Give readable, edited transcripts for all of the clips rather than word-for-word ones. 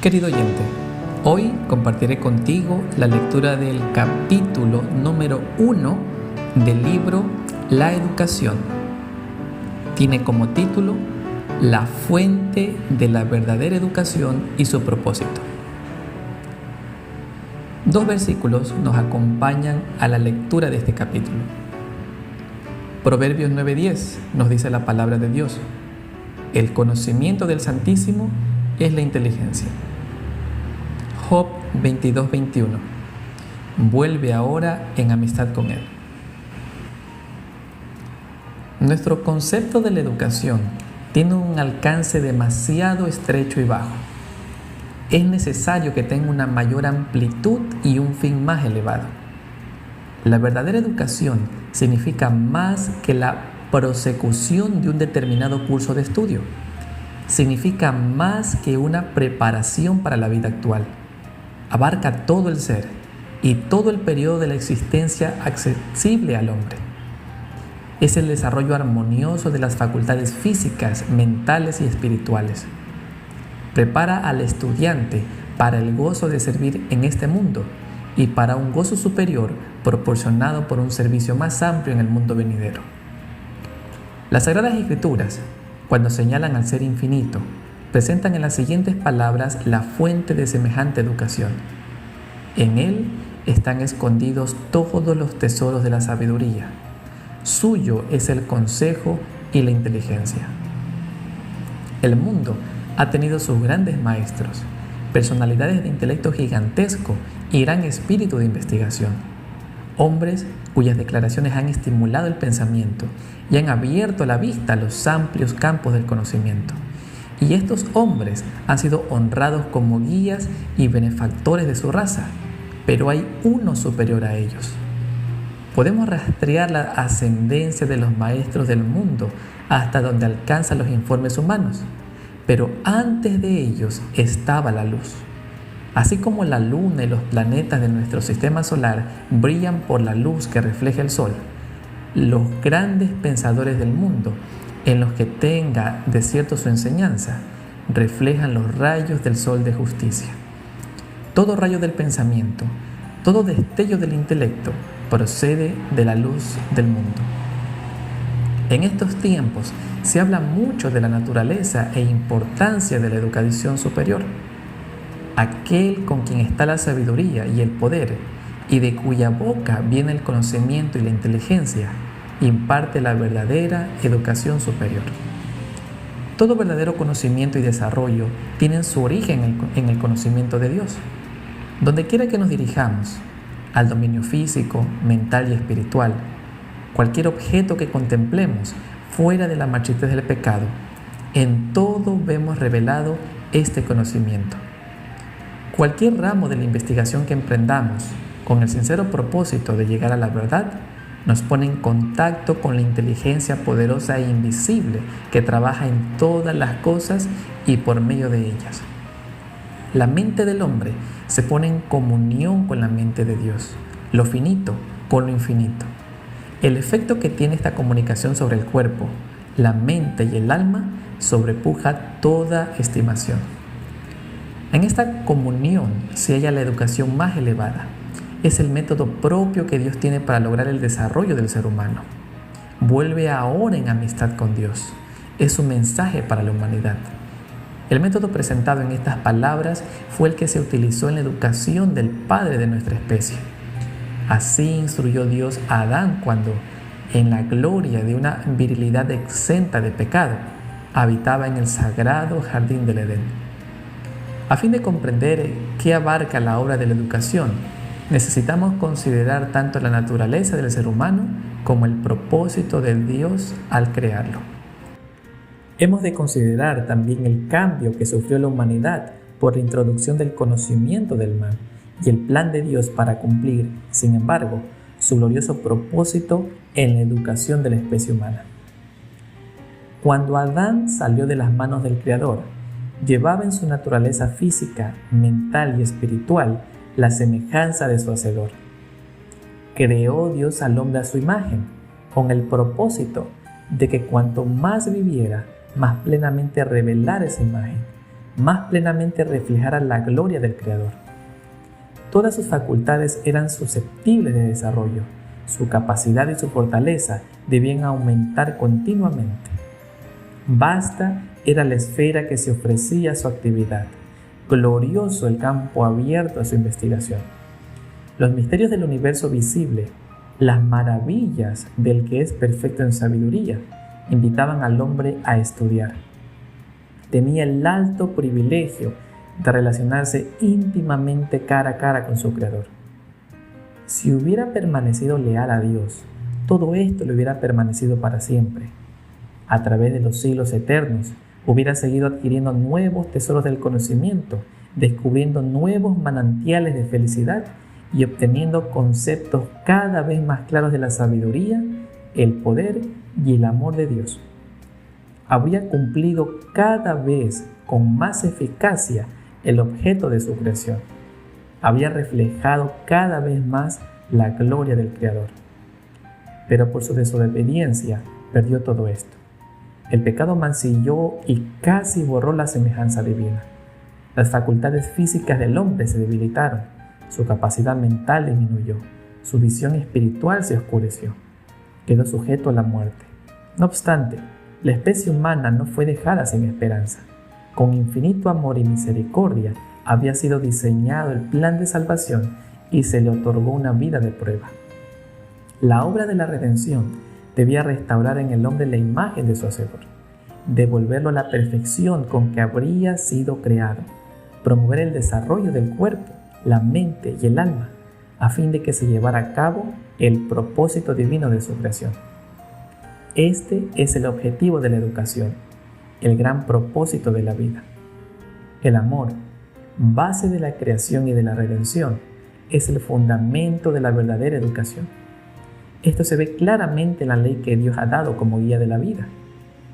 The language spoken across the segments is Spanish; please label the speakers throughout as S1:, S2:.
S1: Querido oyente, hoy compartiré contigo la lectura del capítulo número 1 del libro La Educación. Tiene como título La fuente de la verdadera educación y su propósito. Dos versículos nos acompañan a la lectura de este capítulo. Proverbios 9:10 nos dice la palabra de Dios: el conocimiento del Santísimo es la inteligencia. Job 22:21 vuelve ahora en amistad con Él. Nuestro concepto de la educación tiene un alcance demasiado estrecho y bajo. Es necesario que tenga una mayor amplitud y un fin más elevado. La verdadera educación significa más que la prosecución de un determinado curso de estudio. Significa más que una preparación para la vida actual. Abarca todo el ser y todo el periodo de la existencia accesible al hombre. Es el desarrollo armonioso de las facultades físicas, mentales y espirituales. Prepara al estudiante para el gozo de servir en este mundo y para un gozo superior proporcionado por un servicio más amplio en el mundo venidero. Las Sagradas Escrituras, cuando señalan al Ser Infinito, presentan en las siguientes palabras la fuente de semejante educación. En Él están escondidos todos los tesoros de la sabiduría. Suyo es el consejo y la inteligencia. El mundo ha tenido sus grandes maestros, personalidades de intelecto gigantesco y gran espíritu de investigación. Hombres cuyas declaraciones han estimulado el pensamiento y han abierto la vista a los amplios campos del conocimiento. Y estos hombres han sido honrados como guías y benefactores de su raza, pero hay uno superior a ellos. Podemos rastrear la ascendencia de los maestros del mundo hasta donde alcanzan los informes humanos, pero antes de ellos estaba la luz. Así como la luna y los planetas de nuestro sistema solar brillan por la luz que refleja el sol, los grandes pensadores del mundo, en los que tenga de cierto su enseñanza, reflejan los rayos del sol de justicia. Todo rayo del pensamiento, todo destello del intelecto procede de la luz del mundo. En estos tiempos se habla mucho de la naturaleza e importancia de la educación superior. Aquel con quien está la sabiduría y el poder, y de cuya boca viene el conocimiento y la inteligencia, imparte la verdadera educación superior. Todo verdadero conocimiento y desarrollo tienen su origen en el conocimiento de Dios. Donde quiera que nos dirijamos, al dominio físico, mental y espiritual, cualquier objeto que contemplemos fuera de la marchitez del pecado, en todo vemos revelado este conocimiento. Cualquier ramo de la investigación que emprendamos, con el sincero propósito de llegar a la verdad, nos pone en contacto con la inteligencia poderosa e invisible que trabaja en todas las cosas y por medio de ellas. La mente del hombre se pone en comunión con la mente de Dios, lo finito con lo infinito. El efecto que tiene esta comunicación sobre el cuerpo, la mente y el alma sobrepuja toda estimación. En esta comunión se halla la educación más elevada. Es el método propio que Dios tiene para lograr el desarrollo del ser humano. Vuelve ahora en amistad con Dios. Es su mensaje para la humanidad. El método presentado en estas palabras fue el que se utilizó en la educación del padre de nuestra especie. Así instruyó Dios a Adán cuando, en la gloria de una virilidad exenta de pecado, habitaba en el sagrado jardín del Edén. A fin de comprender qué abarca la obra de la educación, necesitamos considerar tanto la naturaleza del ser humano como el propósito de Dios al crearlo. Hemos de considerar también el cambio que sufrió la humanidad por la introducción del conocimiento del mal y el plan de Dios para cumplir, sin embargo, su glorioso propósito en la educación de la especie humana. Cuando Adán salió de las manos del Creador, llevaba en su naturaleza física, mental y espiritual la semejanza de su Hacedor. Creó Dios al hombre a su imagen, con el propósito de que cuanto más viviera, más plenamente revelar esa imagen, más plenamente reflejara la gloria del Creador. Todas sus facultades eran susceptibles de desarrollo. Su capacidad y su fortaleza debían aumentar continuamente. Vasta era la esfera que se ofrecía a su actividad. Glorioso el campo abierto a su investigación. Los misterios del universo visible, las maravillas del que es perfecto en sabiduría, invitaban al hombre a estudiar. Tenía el alto privilegio de relacionarse íntimamente cara a cara con su Creador. Si hubiera permanecido leal a Dios, todo esto le hubiera permanecido para siempre. A través de los siglos eternos, hubiera seguido adquiriendo nuevos tesoros del conocimiento, descubriendo nuevos manantiales de felicidad y obteniendo conceptos cada vez más claros de la sabiduría, el poder y el amor de Dios. Habría cumplido cada vez con más eficacia el objeto de su creación. Habría reflejado cada vez más la gloria del Creador. Pero por su desobediencia perdió todo esto. El pecado mancilló y casi borró la semejanza divina. Las facultades físicas del hombre se debilitaron, su capacidad mental disminuyó, su visión espiritual se oscureció, quedó sujeto a la muerte. No obstante, la especie humana no fue dejada sin esperanza. Con infinito amor y misericordia había sido diseñado el plan de salvación y se le otorgó una vida de prueba. La obra de la redención debía restaurar en el hombre la imagen de su Hacedor, devolverlo a la perfección con que habría sido creado, promover el desarrollo del cuerpo, la mente y el alma, a fin de que se llevara a cabo el propósito divino de su creación. Este es el objetivo de la educación, el gran propósito de la vida. El amor, base de la creación y de la redención, es el fundamento de la verdadera educación. Esto se ve claramente en la ley que Dios ha dado como guía de la vida.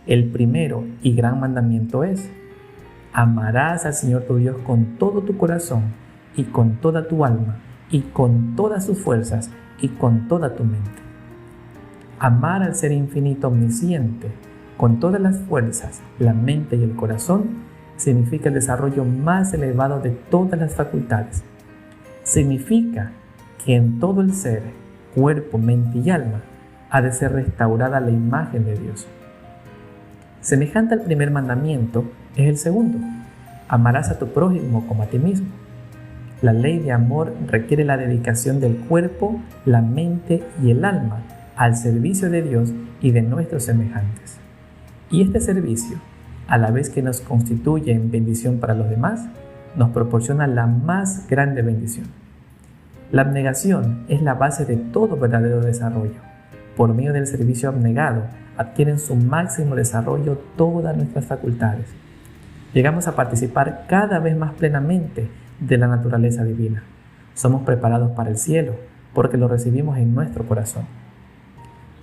S1: El primero y gran mandamiento es: amarás al Señor tu Dios con todo tu corazón y con toda tu alma y con todas tus fuerzas y con toda tu mente. Amar al Ser infinito omnisciente con todas las fuerzas, la mente y el corazón significa el desarrollo más elevado de todas las facultades. Significa que en todo el ser, cuerpo, mente y alma, ha de ser restaurada la imagen de Dios. Semejante al primer mandamiento es el segundo: amarás a tu prójimo como a ti mismo. La ley de amor requiere la dedicación del cuerpo, la mente y el alma al servicio de Dios y de nuestros semejantes. Y este servicio, a la vez que nos constituye en bendición para los demás, nos proporciona la más grande bendición. La abnegación es la base de todo verdadero desarrollo. Por medio del servicio abnegado, adquieren su máximo desarrollo todas nuestras facultades. Llegamos a participar cada vez más plenamente de la naturaleza divina. Somos preparados para el cielo porque lo recibimos en nuestro corazón.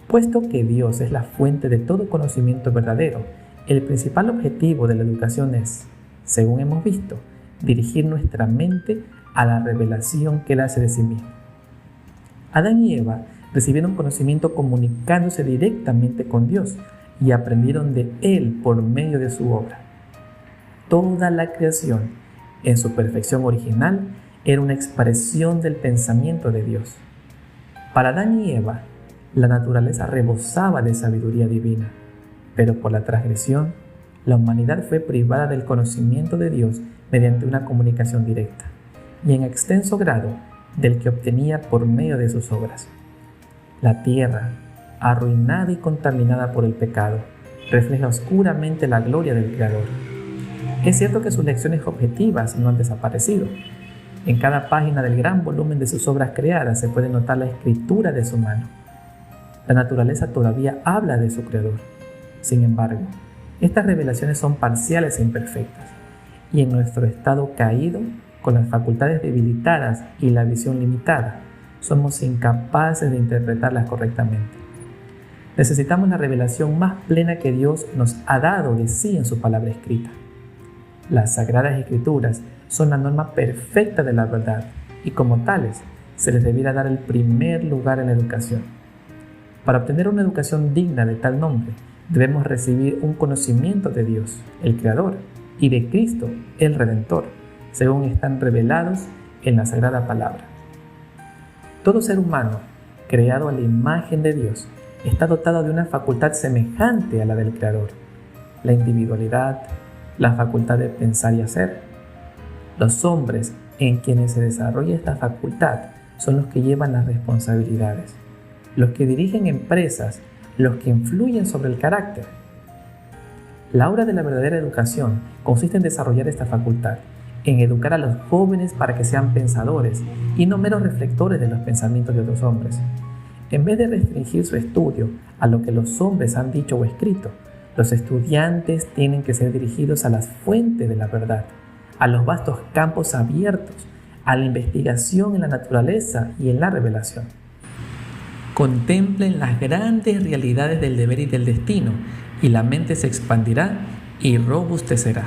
S1: Puesto que Dios es la fuente de todo conocimiento verdadero, el principal objetivo de la educación es, según hemos visto, dirigir nuestra mente a la revelación que Él hace de sí mismo. Adán y Eva recibieron conocimiento comunicándose directamente con Dios y aprendieron de Él por medio de su obra. Toda la creación, en su perfección original, era una expresión del pensamiento de Dios. Para Adán y Eva, la naturaleza rebosaba de sabiduría divina, pero por la transgresión, la humanidad fue privada del conocimiento de Dios mediante una comunicación directa, y en extenso grado del que obtenía por medio de sus obras. La tierra, arruinada y contaminada por el pecado, refleja oscuramente la gloria del Creador. Es cierto que sus lecciones objetivas no han desaparecido. En cada página del gran volumen de sus obras creadas se puede notar la escritura de su mano. La naturaleza todavía habla de su Creador. Sin embargo, estas revelaciones son parciales e imperfectas, y en nuestro estado caído, con las facultades debilitadas y la visión limitada, somos incapaces de interpretarlas correctamente. Necesitamos la revelación más plena que Dios nos ha dado de sí en su palabra escrita. Las Sagradas Escrituras son la norma perfecta de la verdad y como tales se les debiera dar el primer lugar en la educación. Para obtener una educación digna de tal nombre, debemos recibir un conocimiento de Dios, el Creador, y de Cristo, el Redentor, según están revelados en la Sagrada Palabra. Todo ser humano, creado a la imagen de Dios, está dotado de una facultad semejante a la del Creador: la individualidad, la facultad de pensar y hacer. Los hombres en quienes se desarrolla esta facultad son los que llevan las responsabilidades, los que dirigen empresas, los que influyen sobre el carácter. La obra de la verdadera educación consiste en desarrollar esta facultad, en educar a los jóvenes para que sean pensadores y no meros reflectores de los pensamientos de otros hombres. En vez de restringir su estudio a lo que los hombres han dicho o escrito, los estudiantes tienen que ser dirigidos a las fuentes de la verdad, a los vastos campos abiertos, a la investigación en la naturaleza y en la revelación. Contemplen las grandes realidades del deber y del destino, y la mente se expandirá y robustecerá.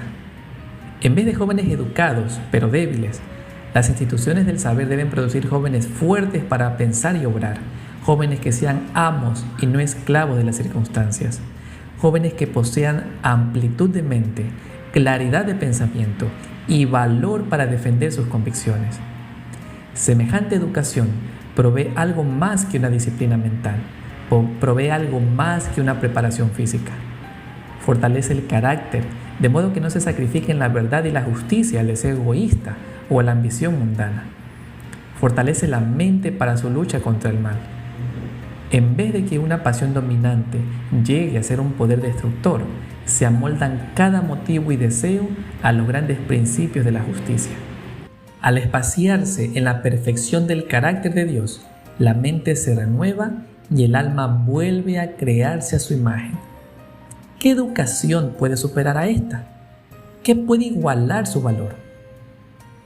S1: En vez de jóvenes educados, pero débiles, las instituciones del saber deben producir jóvenes fuertes para pensar y obrar, jóvenes que sean amos y no esclavos de las circunstancias, jóvenes que posean amplitud de mente, claridad de pensamiento y valor para defender sus convicciones. Semejante educación provee algo más que una disciplina mental, provee algo más que una preparación física. Fortalece el carácter, de modo que no se sacrifiquen la verdad y la justicia al deseo egoísta o a la ambición mundana. Fortalece la mente para su lucha contra el mal. En vez de que una pasión dominante llegue a ser un poder destructor, se amoldan cada motivo y deseo a los grandes principios de la justicia. Al espaciarse en la perfección del carácter de Dios, la mente se renueva y el alma vuelve a crearse a su imagen. ¿Qué educación puede superar a esta? ¿Qué puede igualar su valor?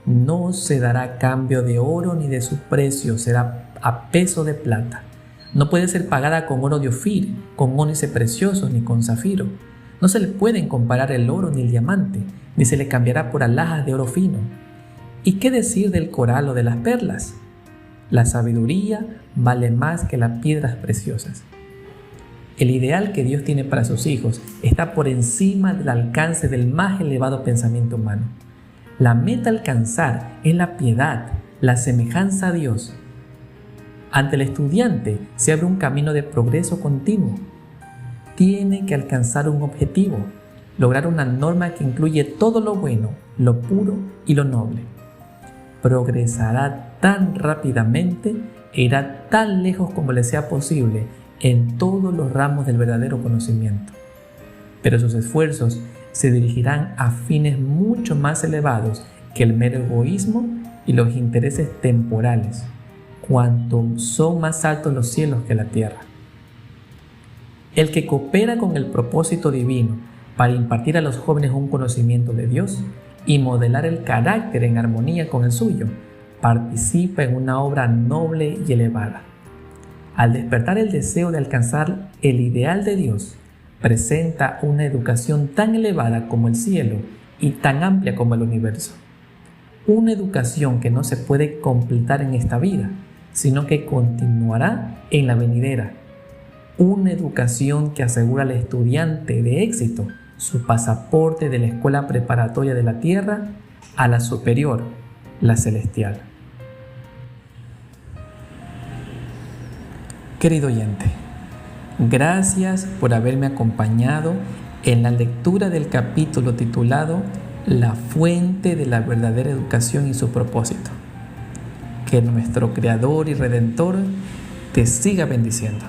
S1: No se dará a cambio de oro ni de su precio, será a peso de plata. No puede ser pagada con oro de Ofir, con ónice precioso ni con zafiro. No se le pueden comparar el oro ni el diamante, ni se le cambiará por alhajas de oro fino. ¿Y qué decir del coral o de las perlas? La sabiduría vale más que las piedras preciosas. El ideal que Dios tiene para sus hijos está por encima del alcance del más elevado pensamiento humano. La meta a alcanzar es la piedad, la semejanza a Dios. Ante el estudiante se abre un camino de progreso continuo. Tiene que alcanzar un objetivo, lograr una norma que incluye todo lo bueno, lo puro y lo noble. Progresará tan rápidamente e irá tan lejos como le sea posible en todos los ramos del verdadero conocimiento. Pero sus esfuerzos se dirigirán a fines mucho más elevados que el mero egoísmo y los intereses temporales, cuanto son más altos los cielos que la tierra. El que coopera con el propósito divino para impartir a los jóvenes un conocimiento de Dios y modelar el carácter en armonía con el suyo, participa en una obra noble y elevada. Al despertar el deseo de alcanzar el ideal de Dios, presenta una educación tan elevada como el cielo y tan amplia como el universo. Una educación que no se puede completar en esta vida, sino que continuará en la venidera. Una educación que asegura al estudiante de éxito su pasaporte de la escuela preparatoria de la tierra a la superior, la celestial. Querido oyente, gracias por haberme acompañado en la lectura del capítulo titulado La fuente de la verdadera educación y su propósito. Que nuestro Creador y Redentor te siga bendiciendo.